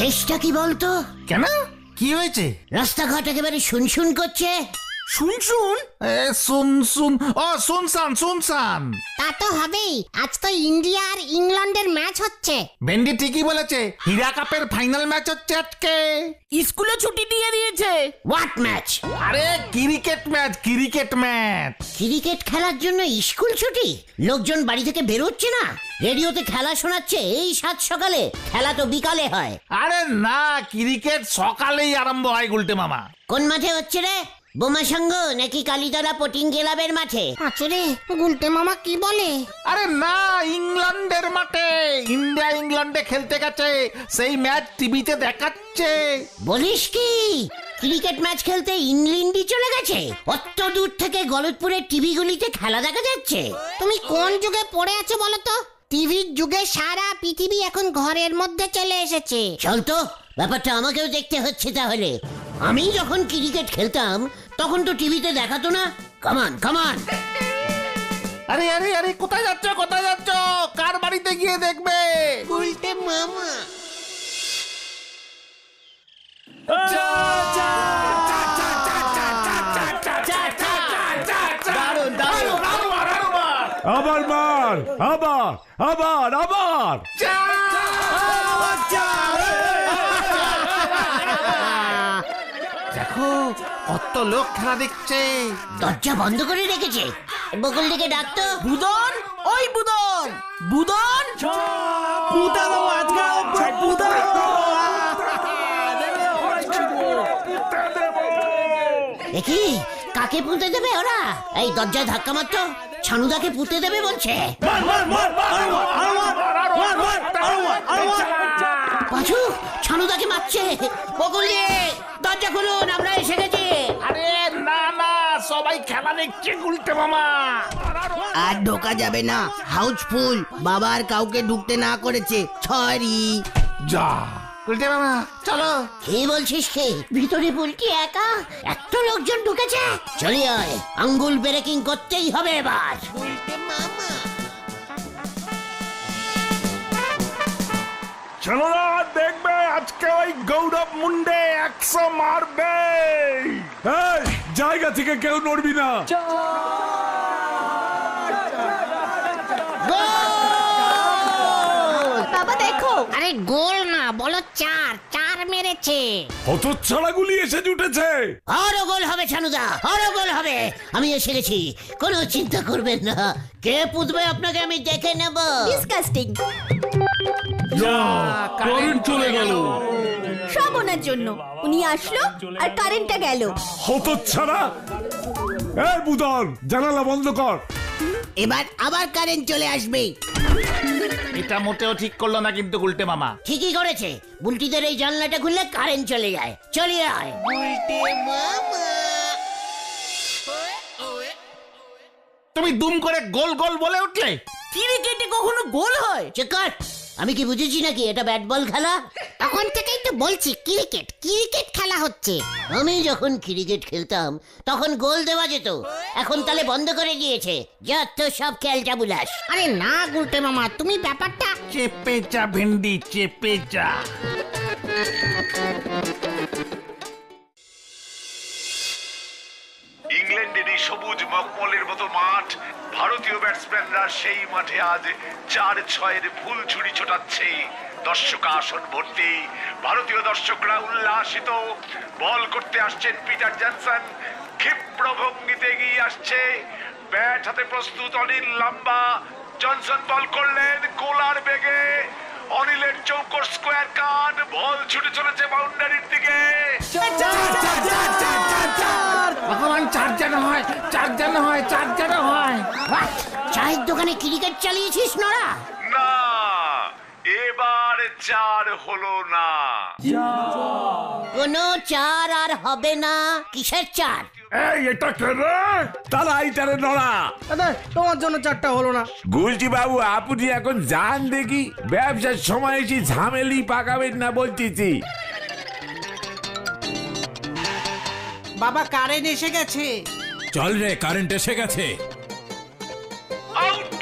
কেসটা কি বলতো? কেন, কি হয়েছে? রাস্তাঘাট একেবারে শুনশুন করছে। শুন শুন শুন শুন ও শুনসান শুনসান। তা তো হবেই, আজ তো ইন্ডিয়া আর ইংল্যান্ডের ম্যাচ হচ্ছে। ভেন্ডি ঠিকই বলেছে, হীরা কাপের ফাইনাল ম্যাচ হচ্ছে আজকে। স্কুলে ছুটি দিয়ে দিয়েছে। What match? আরে cricket match, cricket match. Cricket খেলার জন্য স্কুল ছুটি? লোকজন বাড়ি থেকে বেরোচ্ছে না? রেডিওতে খেলা শোনাচ্ছে এই সাত সকালে, খেলা তো বিকালে হয়। আরে না, ক্রিকেট সকালেই আরম্ভ হয় গুলটে মামা। কোন মাঠে হচ্ছে রে? বোমা সংঘ নাকি কালীতলা পোটিং ক্লাবের মাঠে? আচরে গুলটে মামা কি বলে? আরে না, ইংল্যান্ডের মাঠে। ইন্ডিয়া ইংল্যান্ডে খেলতে গেছে, সেই ম্যাচ টিভিতে দেখাচ্ছে। বলিস কি? ক্রিকেট ম্যাচ খেলতে ইংল্যান্ডই চলে গেছে? অত দূর থেকে গলতপুরের টিভি গুলিতে খেলা দেখা যাচ্ছে। তুমি কোন যুগে পড়ে আছো বলো তো? টিভির যুগে সারা পৃথিবী এখন ঘরের মধ্যে চলে এসেছে। চল তো, ব্যাপারটা আমাকেও দেখতে হচ্ছে তাহলে। আমি যখন ক্রিকেট খেলতাম তখন তো টিভিতে দেখাতো না। কামান কামান। আরে আরে আরে, কোথায় যাচ্ছ, কোথায় যাচ্ছ? কার বাড়িতে গিয়ে দেখবে? উল্টে মামা। আবার মার, আবার আবার আবার। দেখো কত লোক খেলা দেখছে। দরজা বন্ধ করে রেখেছে। বকুল দিকে ডাকতো। বুদন, ওই বুদন, বুদন। দেখি কাকে পুঁতে দেবে ওরা? এই দরজায় ধাক্কা মারতো, ছানুদাকে পুঁতে দেবে বলছে। পাঁচু ছানুদাকে মারছে। বকুল দি, দরজা খুলুন, আমরা এসে গেছি। আরে না না, সবাই খেলা দেখছে গুলটে মামা। আর ঢোকা যাবে না, হাউসফুল। বাবা আর কাউকে ঢুকতে না করেছে, সরি। যা গুলটে মামা, চলো। কি বলছিস কি? ভিতরে বুলটি একা? এত লোকজন ঢুকেছে? চলি আয়, আঙ্গুল ব্রেকিং করতেই হবে এবার। চলো না, দেখবে আজকে ওই গৌরব মুন্ডে 100 মারবে। এই জায়গা থেকে কেউ নড়বি না। বাবা দেখো। আরে গোল না, বলো চার। চার মেরেছে। হতচ্ছাড়াগুলি এসে জুটেছে। আরো গোল হবে ছানুদা, আরো গোল হবে। আমি এসে গেছি, কোনো চিন্তা করবেন না। কে পুঁতবে আপনাকে আমি দেখে নেব। ডিসকাস্টিং। কারেন্ট চলে গেল। সব ওনার জন্য। উনি আসলো আর কারেন্টটা গেল। হতচ্ছাড়া। এই বুদন, জানালা বন্ধ কর। এবার আবার কারেন্ট চলে আসবে। এটা মোটেও ঠিক করলো না কিন্তু গুলটে মামা। ঠিকই করেছে, বুলটিদের এই জানলাটা খুললে কারেন্ট চলে যায়। চলি আয়। তুমি দুম করে গোল গোল বলে উঠলে। ক্রিকেটে কখনো গোল হয়? চেক কর। আমি কি বুঝেছি নাকি এটা ব্যাট বল খেলা? তখন থেকেই তো বলছি ক্রিকেট ক্রিকেট খেলা হচ্ছে। আমি যখন ক্রিকেট খেলতাম তখন গোল দেওয়া যেত, এখন তাহলে বন্ধ করে দিয়েছে। যত সব খেলটা বুলাস। আরে না গুলটে মামা, তুমি ব্যাপারটা। চেপে যা ভেন্ডি, চেপে যা। ইংল্যান্ডের এই সবুজ মখমলের মতো মাঠ, ভারতীয় ব্যাটসম্যানরা সেই মাঠে আজ 4-6-এর ফুল ছুরি ছোটাচ্ছে। দর্শক আসন ভর্তি, ভারতীয় দর্শকরা উল্লাসিত। বল করতে আসছেন পিটার জনসন, ক্ষিপ্র ভঙ্গিতে এগিয়ে আসছে। ব্যাট হাতে প্রস্তুত অনিল লাম্বা। জনসন বল করলেন গোলার বেগে। অনিলের চৌকোর স্কোয়ার কাট, বল ছুটে চলেছে বাউন্ডারির দিকে। ভগবান, চার যেন হয়, চার যেন হয়, চার যেন হয়। What? চায়ের দোকানে ক্রিকেট চালিয়েছিস নড়া? না, এবার 4 হলো না। কোনো চার আর হবে না। কিসের চার? এই এটা কে রে? তারা এইটারে নড়া। তোমার জন্য চারটা হলো না। গুলটি বাবু, আপনি এখন যান দেখি। ব্যবসার সময় এসে ঝামেলি পাকাবেন না বলতেছি। বাবা কারেন্ট এসে গেছে। চল রে, কারেন্ট এসে গেছে। আউট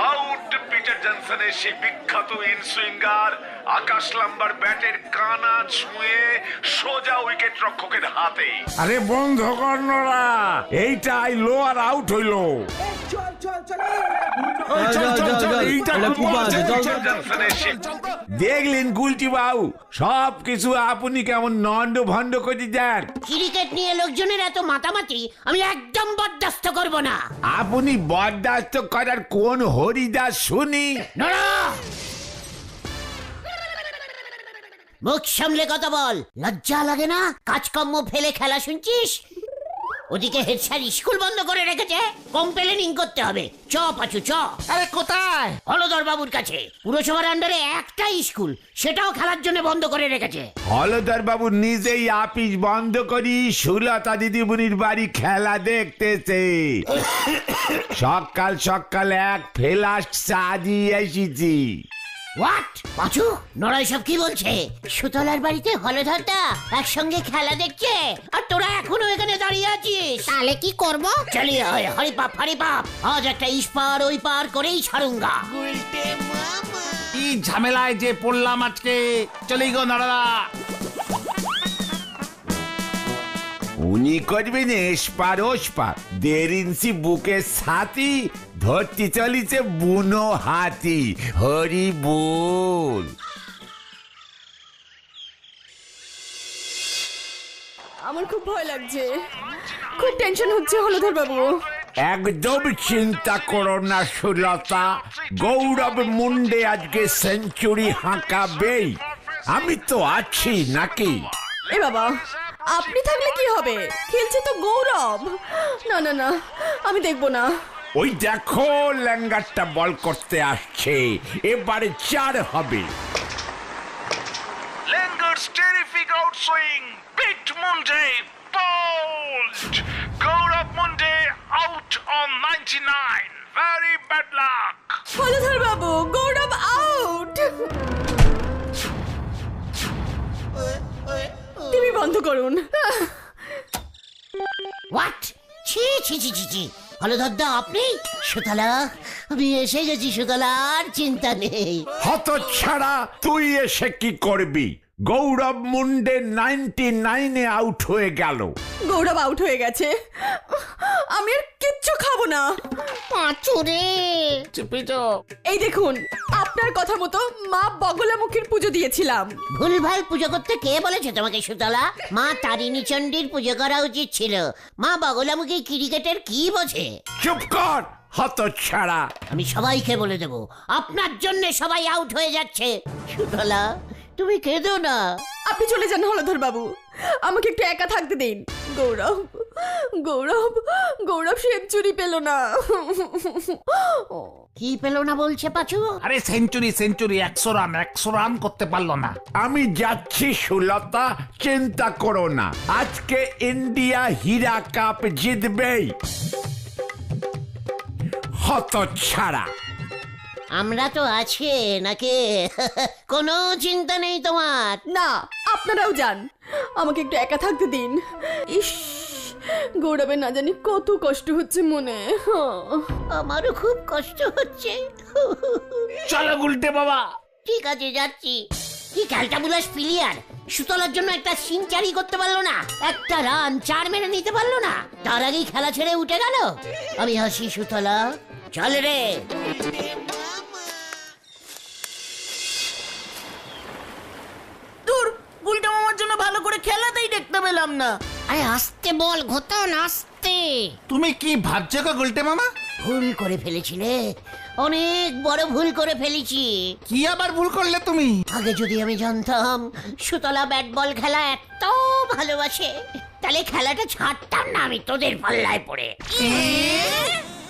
আউট, পিটার জনসনের সেই বিখ্যাত ইনসুইঙ্গার আকাশ লাম্বার ব্যাটের কানা ছুঁয়ে সোজা উইকেট রক্ষকের হাতে। আরে বন্ধ কর নোরা, এইটাই লোয়ার আউট হইলো। দেখলেন গুলটি বাবু, সব কিছু আপনি কেমন নন্ড ভন্ড করে দেন। ক্রিকেট নিয়ে লোকজনের এত মাতামাতি আমি একদম বরদাস্ত করব না। আপনি বরদাস্ত করার কোন হরিদাস শুনি? নড়া! মুখ সামলে কথা বল, লজ্জা লাগে না? কাজকর্ম ফেলে খেলা শুনছিস? ওদিকে হেড স্যার স্কুল বন্ধ করে রেখেছে, কমপ্লেনিং করতে হবে। চ পাচু চ। আরে কোথায়? হলদর বাবুর কাছে। পুরসভার আন্ডারে একটাই স্কুল, সেটাও খেলার জন্য বন্ধ করে রেখেছে। হলদর বাবু নিজেই আপিস বন্ধ করি সুলতা দিদিমণির বাড়ি খেলা দেখতেছে। সকাল সকাল এক ফ্লাস্ক চা দিয়ে এসেছি। হোয়াট? পাচু, নড়াই সব কি বলছে? সুতলার বাড়িতে হলধরদা একসঙ্গে খেলা দেখছে, আর তোরা এখনো এখানে দাঁড়িয়ে আছিস। তাহলে কি করব? চলিয়ে হয় হরিপাপ হরিপাপ, আজ একটা ইস্পার ওই পার করেই ছাড়ুঙ্গা। কি ঝামেলায় যে পড়লাম আজকে। চলেই গো নড়া। উনি করবেন এসপার ওসপার, 1.5 ইঞ্চি বুকের ছাতি, ধরতে চলিছে বুনো হাতি। হরি বল। আমার খুব ভয় লাগছে, খুব টেনশন হচ্ছে হলধর বাবু। একদম চিন্তা করো না সুলতা, গৌরব মুন্ডে আজকে সেঞ্চুরি হাঁকাবেই। আমি তো আছি নাকি? এ বাবা, আপনি থাকলে কি হবে? খেলছে তো গৌরব। না না না, আমি দেখবো না। ওই দেখো ল্যাঙ্গারটা বল করতে আসছে, এবারে 4 হবে। Langer's terrific outswing beat Munde, bowled. Gaurav Munde out on 99. Very bad luck. Haldhar Babu, Gaurav out. TV বন্ধ করুন। হোয়াট? ছি ছি ছি ছি ছি, হলধরদা আপনি? সুতলা, আমি এসে গেছি সুতলা, আর চিন্তা নেই। হতচ্ছাড়া, তুই এসে কি করবি? গৌরব মুন্ডে 99-এ আউট হয়ে গেল। গৌরব আউট হয়ে গেছে, আমি আর কিচ্ছু খাবো না। পাঁচু রে, এই দেখুন, আপনার কথা মতো মা বগলামুখীর পুজো দিয়েছিলাম। ভুলভাল পুজো করতে কে বলেছে তোমাকে সুতলা? মা তারিণী চণ্ডীর পুজো করা উচিত ছিল। মা বগলামুখী ক্রিকেটের কি বোঝে? চুপ কর হতচ্ছাড়া। আমি সবাইকে বলে দেব, আপনার জন্য সবাই আউট হয়ে যাচ্ছে। সুতলা, তুমি কেঁদো না। আপনি চলে যান হলধর বাবু, আমাকে একটু একা থাকতে দিন। গৌরব গৌরব গৌরব সেঞ্চুরি পেল না। কি পেল না বলছে পাচু? আরে সেঞ্চুরি 100 রান করতে পারলো না। আমি যাচ্ছি সুলতা, চিন্তা করো না, আজকে ইন্ডিয়া হীরা কাপ জিতবেই। হতচ্ছাড়া। আমরা তো আছি নাকি? কোনো চিন্তা নেই তোমার। না, আপনারাও যান, আমাকে একটু একা থাকতে দিন। ইস, গৌরবের না জানি কত কষ্ট হচ্ছে মনে। আমারও খুব কষ্ট হচ্ছে। চলো গুলটে বাবা। ঠিক আছে, যাচ্ছি। কি খেলটা বুলাস প্লেয়ার, সুতলার জন্য একটা সিনচারি করতে পারলো না, একটা রান 4 মেরে নিতে পারলো না, তার আগেই খেলা ছেড়ে উঠে গেল। আমি হাসি সুতলা, চল রে। দূর, গুলটা মামার জন্য ভালো করে খেলাতেই দেখতে পেলাম না। আরে আস্তে বল ঘোতন, আস্তে। তুমি কি ভাবছো গো গুলটে মামা? ভুল করে ফেলেছিলে, অনেক বড় ভুল করে ফেলেছি। কি আবার ভুল করলে তুমি? আগে যদি আমি জানতাম সুতলা ব্যাট বল খেলা এত ভালোবাসে, তাহলে খেলাটা ছাড়তাম না আমি তোদের পাল্লায় পড়ে।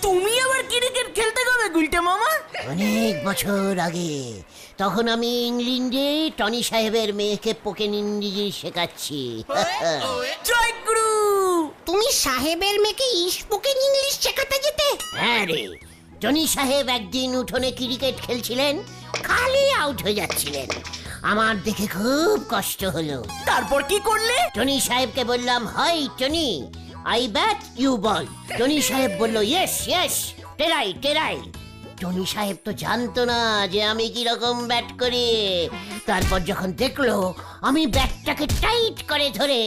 তুমি আবার ক্রিকেট খেলতে গেলে গুলটা মামা? অনেক বছর আগে, তখন আমি ইংল্যান্ডে টনি সাহেবের মেয়েকে পোকেন ইংরেজি শেখাচ্ছি। জয় গুরু। তুমি সাহেবের মেয়েকে স্পোকেন ইংলিশ শেখাতে যেতে? হ্যাঁ রে, টনি সাহেব একদিন উঠোনে ক্রিকেট খেলছিলেন, খালি আউট হয়ে যাচ্ছিলেন। আমার দেখে খুব কষ্ট হলো। তারপর কি করলে? টনি সাহেবকে বললাম, hi Tony, I bat you ball. Tony সাহেব বলল, yes yes, try try. Tony সাহেব তো জানতো না যে আমি কি রকম ব্যাট করি। তারপর যখন দেখলো আমি ব্যাটটাকে টাইট করে ধরে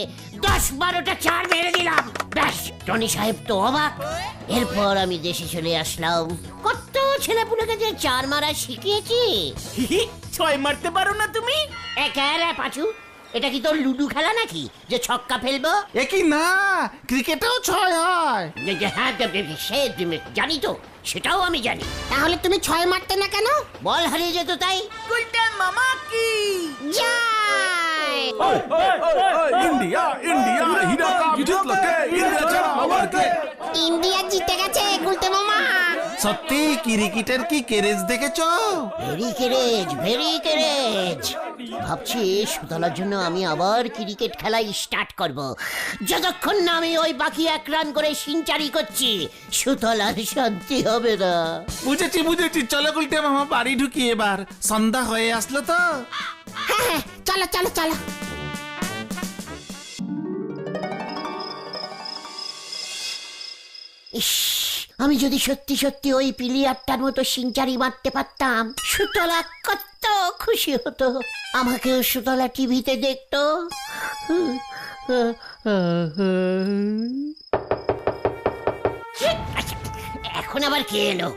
10-12টা চার মেরে দিলাম, ব্যাস টনি সাহেব তো অবাক। এরপর আমি দেশে চলে আসলাম। কত ছেলেপুলেকে যে চার মারা শিখিয়েছি। 6 মারতে পারো না তুমি? একেবারে পাঁচু, এটা কি তোর লুডু খেলা নাকি যে ছক্কা ফেলবো? এ কি না, ক্রিকেটেও 6 হয়। হ্যাঁ সে জানি তো, সেটাও আমি জানি। তাহলে তুমি 6 মারতে না কেন? বল হারিয়ে যেত তাই। গুলটে মামা কি জয়! इंडिया इंडिया हीरा का जितला के इंडिया ছাড়া আবার কে? ইন্ডিয়া জিতে গেছে গুলতে মামা। সত্যি ক্রিকেটের কি কেরেজ দেখেছো? Very courage, very courage. ভাবছি সুতলার জন্য আমি আবার ক্রিকেট খেলা স্টার্ট করব। যতক্ষণ না আমি ওই বাকি 1 রান করে সিঞ্চারি করছি, সুতলার শান্তি হবে না। বুঝেছি বুঝেছি, চলো গুলটে মামা বাড়ি ঢুকি এবার, সন্ধ্যা হয়ে আসলো তো। হ্যাঁ হ্যাঁ, চলো চলো চলো। ইস, আমি যদি সত্যি সত্যি ওই পিলিয়ারটার মতো সিঞ্চারি মারতে পারতাম, সুতলা কত খুশি হতো। আমাকেও সুতলা টিভিতে দেখতো। এখন আবার কে এলো?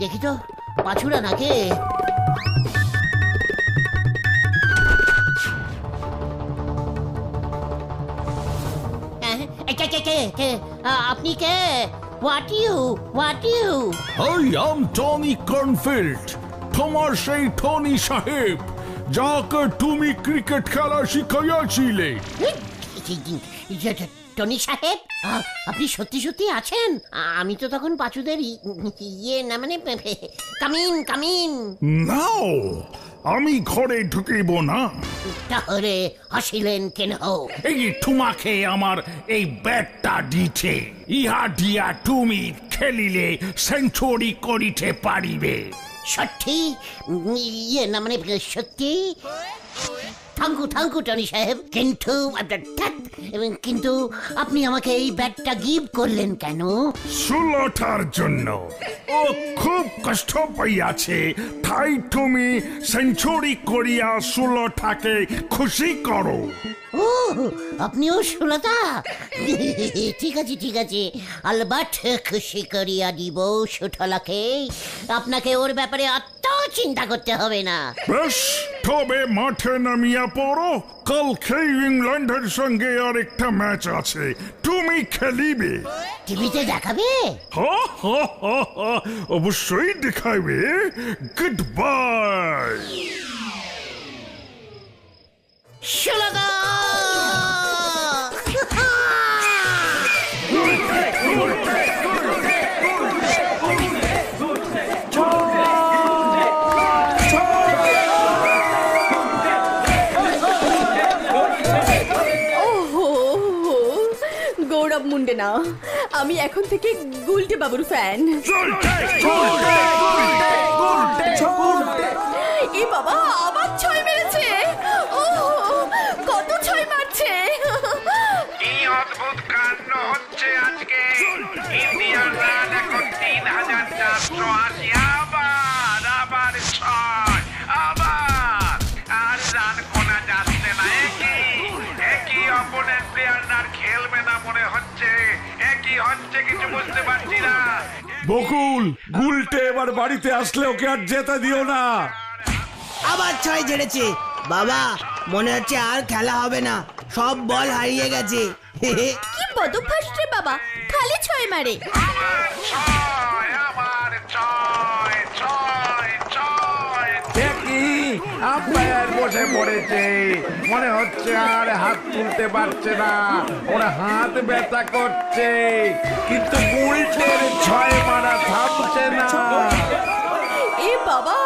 দেখি তো, পাছুরা নাকি? আপনি কে? What you? I am Tony Cornfield, তোমার সেই টনি সাহেব যাকে তুমি ক্রিকেট খেলা শিখাইয়াছিলে। টনি সাহেব, আপনি সত্যি সত্যি আছেন? আমি তো তখন পাঁচুদের ইয়ে না, মানে কামিন। নাও, আমি ঘরে ঢুকিব না। তাহলে হাসিলেন কেন? এই তোমাকে আমার এই ব্যাটটা দিছে, ইহা দিয়া তুমি খেলিলে সেঞ্চুরি করিতে পারিবে। সত্যি? ইয়ে না, মানে সত্যি? থ্যাংকু টনি সাহেব, কিন্তু আপনি আমাকে এই ব্যাটটা গিফট করলেন কেন? সুলতার জন্য। ও খুব কষ্ট পাইয়াছে, তাই তুমি সেঞ্চুরি করিয়া সুলতাকে খুশি করো। ও, আপনিও সুলতা? ঠিক আছে, আলবাট খুশি করিয়া দিব সুঠলাকে। আপনাকে ওর ব্যাপারে অত চিন্তা করতে হবে না। বেশ, তবে মাঠে নামিয়া পড়ো, কালকে ইংল্যান্ডের সঙ্গে আরেকটা ম্যাচ আছে, তুমি খেলিবে। টিভিতে দেখাবে? অবশ্যই দেখাবে। Good bye. সুলতা! গৌরব মুন্ডে না, আমি এখন থেকে গুলটে বাবুর ফ্যান। এ বাবা, আবার 6 মেরেছে। ও, কত 6 মারছে! কি অদ্ভুত কাণ্ড হচ্ছে আজকে। ইন্ডিয়ার রান এখন 3480। আবার 6, আবার আর রান কোনা যাচ্ছে না। একই অপোনেন্ট প্লেয়ার আর খেলবে না মনে হচ্ছে। একই হচ্ছে, কিছু বুঝতে পারছি না। বকুল, গুলটে এবার বাড়িতে আসলে ওকে আর যেতে দিও না। আবার 6 ঝেড়েছে। বাবা, মনে হচ্ছে আর খেলা হবে না, সব বল হারিয়ে গেছে। কি বদভ্যাস রে বাবা, খালি 6 মারে। আবার 6। দেখি আম্পায়ার বসে পড়েছে, মনে হচ্ছে আর হাত তুলতে পারছে না, ওর হাত ব্যথা করছে, কিন্তু গুলটের 6 মারা থামছে না। এ বাবা,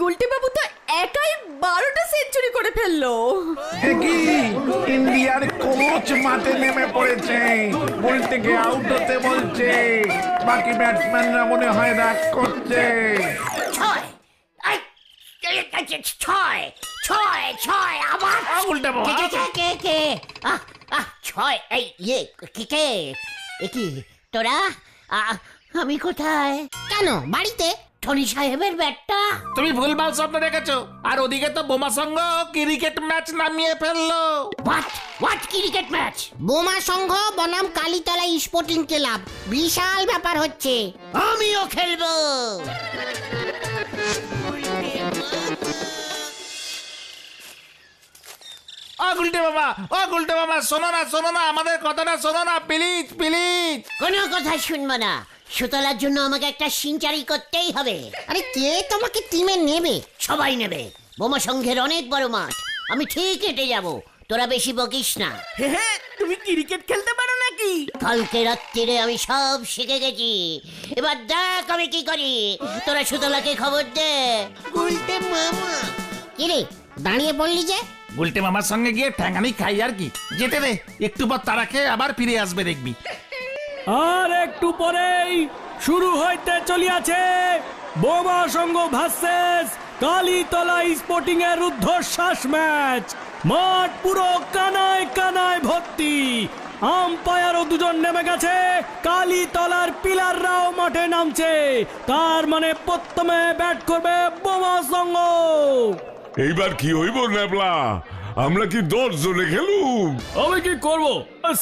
গুলটে বাবু তো একাই 12টা সেঞ্চুরি করে ফেললো। দেখি ইন্ডিয়ার কোচ মাঠে নেমে পড়েছে, গুলটেকে আউট হতে বলছে, বাকি ব্যাটসম্যানরা মনে হয় রাগ করছে। 6 আবার উল্টে কে? 6 এই ইয়ে কে? এ কি তোরা? আমি কোথায়? কেন বাড়িতে? টনি সাহেবের ব্যাটটা। তুমি ভুলভাল স্বপ্ন দেখেছো। আর ওদিকে তো বোমা সঙ্গ ক্রিকেট ম্যাচ নামিয়ে ফেললো। What cricket match? বোমা সংঘ বনাম কালীতলা স্পোর্টিং ক্লাব, বিশাল ব্যাপার হচ্ছে। আমিও খেলবো। গুলটে বাবা শোনো না আমাদের কথাটা শোনো না প্লিজ প্লিজ। কোনো কথা শুনবো না। সুতলার জন্য আমাকে একটা সিনচারি করতেই হবে। আরে কে তোমাকে টিমে নেবে? সবাই নেবে। বোমা সংঘের অনেক বড় মাঠ, আমি ঠিক হেঁটে যাব। তোরা বেশি বকিস না। হ্যাঁ, তুমি ক্রিকেট খেলতে পারো নাকি? কালকে রাত্রিরে আমি সব শিখে গেছি। এবার দেখ আমি কি করি। তোরা সুতলাকে খবর দে। উল্টে মামা। কি রে দাঁড়িয়ে বললি যে? গুলটে মামার সঙ্গে গিয়ে ঠ্যাঙানি খাই আর কি। যেতে দে, একটু পর তারা খেয়ে আবার ফিরে আসবে দেখবি। আর একটু পরেই শুরু হইতে চলিয়াছে বোমা সংঘ ভার্সেস কালীতলা স্পোর্টিং এর রুদ্ধশ্বাস ম্যাচ। মাঠ পুরো কানায় কানায় ভর্তি। আম্পায়ারও দুজন নেমে গেছে, কালীতলার পিলাররাও মাঠে নামছে। তার মানে প্রথমে ব্যাট করবে বোমা সংঘ। এইবার কি হইব নেবলা? আমরা কি 10 জনে খেলুম? আমি কি করবো?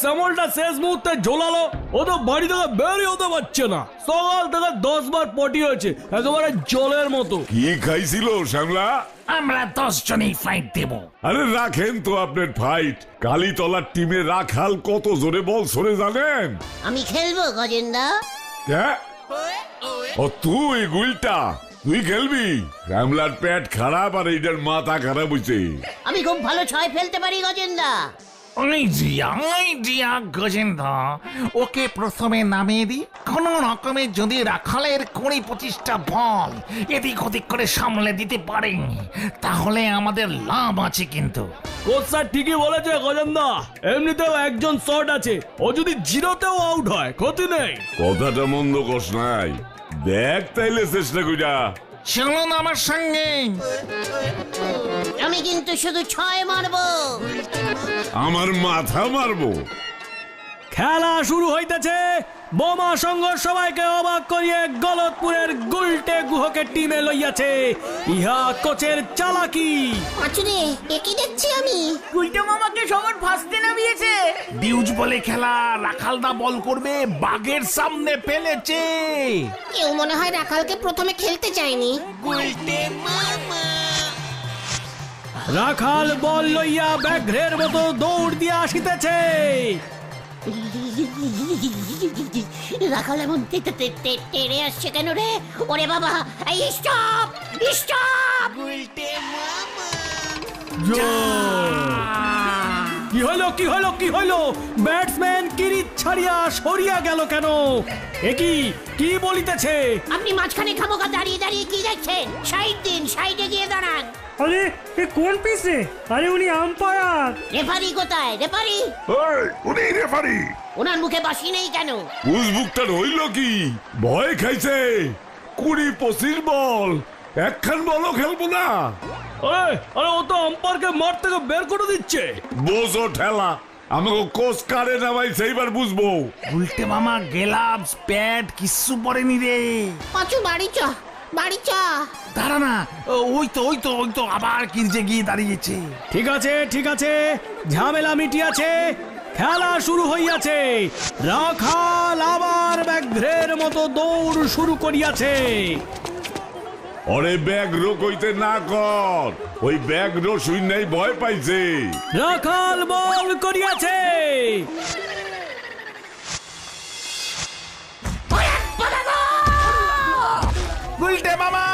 শ্যামলটা শেষ মুহূর্তে ঝোলালো। ও তো বাড়ি থেকে বেরই হতে পারছে না। সকাল থেকে 10 বার পটি হয়েছে, একেবারে জলের মতো। কি খাইছিল শ্যামলা? আমরা 10 জনেই ফাইট দেব। আরে রাখেন তো আপনার ফাইট। কালীতলার টিমে রাখাল কত জোরে বল সরে জানেন? আমি খেলবো গজেন্দা। হ্যাঁ? ও তুই গুলটা, তুই খেলবি? শ্যামলার পেট খারাপ আর এইটার মাথা খারাপ হইছে। আমি খুব ভালো ছয় ফেলতে পারি গজেন্দা। ওই জিয়া গজেন্দ্র, ওকে প্রথমে নামিয়ে দি। কোন রকমে যদি রাখালের 20-25টা বল এদিক ওদিক করে সামলে দিতে পারেন, তাহলে আমাদের লাভ আছে। কিন্তু কোচ স্যার ঠিকই বলেছে গজেন্দা, এমনিতেও একজন শট আছে। ও যদি জিরোতেও আউট হয় ক্ষতি নেই। কথাটা মন্দ কস নাই, দেখ তাইলে চেষ্টা কইরা। চলুন আমার সঙ্গে। আমি কিন্তু শুধু ছয় মারবো। আমার মাথা মারবো। খেলা শুরু হইতেছে। বোমা সংঘ সবাইকে অবাক করিয়ে গলতপুরের গুলটে গুহকে টিমে লইয়াছে। ইহা কোচের চালাকি। পাঁচুরে একই দেখছি আমি। উল্টে মামাকে সবার ফার্স্টে নামিয়েছে। ডিউজ বলে খেলা, রাখালদা বল করবে, বাগের সামনে ফেলেছে। কেউ মনে হয় রাখালকে প্রথমে খেলতে চায়নি। রাখাল বল লইয়া ব্যাঘ্রের মতো দৌড় দিয়ে আসিতেছে। রাখাল এমন তেড়ে আসছে কেন রে? ওরে বাবা, এই স্টপ স্টপ। কি হইলো কি হইলো কি হইলো? ব্যাটসম্যান কিরিচ ছাড়িয়া সরিয়া গেল কেন? একই কি বলিতেছে? আপনি মাঝখানে খামোকা দাঁড়িয়ে দাঁড়িয়ে কি দেখছেন? সাইড দিন, সাইডে গিয়ে দাঁড়ান। আরে এ কোন পিসে? আরে উনি আম্পায়ার। রেফারি কোথায়? রেফারি উনি রেফারি। ওনার মুখে বাসি নেই কেন? উজবুকটার হইল কি? ভয় খাইছে। 20-25 বল, একখান বলও খেলবো না। আরে আরে ও তো আম্পায়ারকে মাঠ থেকে বের করে দিচ্ছে। বোঝো ঠেলা, আমাকে কোচ কারে নামাই সেইবার বুঝবো। উল্টে মামা গ্লাভস প্যাড কিচ্ছু পরেনি রে। পাঁচু বাড়ি চ, বাড়ি চ। দাঁড়া না, ওই তো আবার কিরজে গিয়ে দাঁড়িয়েছে। ঠিক আছে ঠিক আছে, ঝামেলা মিটিয়াছে। খেলা শুরু হইয়াছে। রাখাল আবার ব্যাঘ্রের মতো দৌড় শুরু করিয়াছে। ওরে ব্যাঘ্র কইতে না কর, ওই ব্যাঘ্র শুইনাই ভয় পাইছে। রাখাল বল করিয়াছে। উল্টে মামা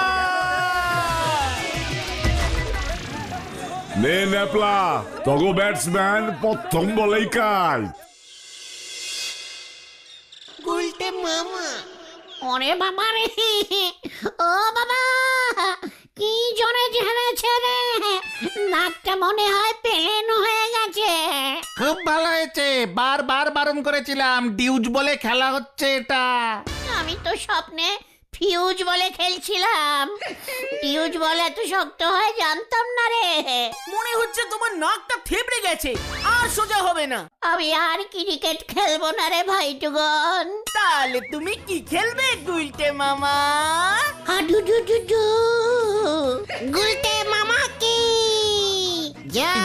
নে নেপলা, তগো ব্যাটসম্যান প্রথম বলেই কাজ। উল্টে মামা। ওরে বাবা রে, ও বাবা, কি জোরে ঝেড়েছে রে। নাকটা মনে হয় পেন হয়ে গেছে। খুব ভালো হয়েছে, বারবার বারণ করেছিলাম, ডিউজ বলে খেলা হচ্ছে এটা। আমি তো স্বপ্নে ফিউজ বলে খেলছিলাম। ফিউজ বল এত শক্ত হয় জানতাম না রে। মনে হচ্ছে তোমার নাকটা থেবড়ে গেছে, আর সোজা হবে না। আমি আর ক্রিকেট খেলবো না রে ভাইটুগন। তাহলে তুমি কি খেলবে গুলটে মামা? হাডু ডু ডু ডু। গুলটে মামা কি জয়।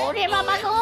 ওরে বাবা গো,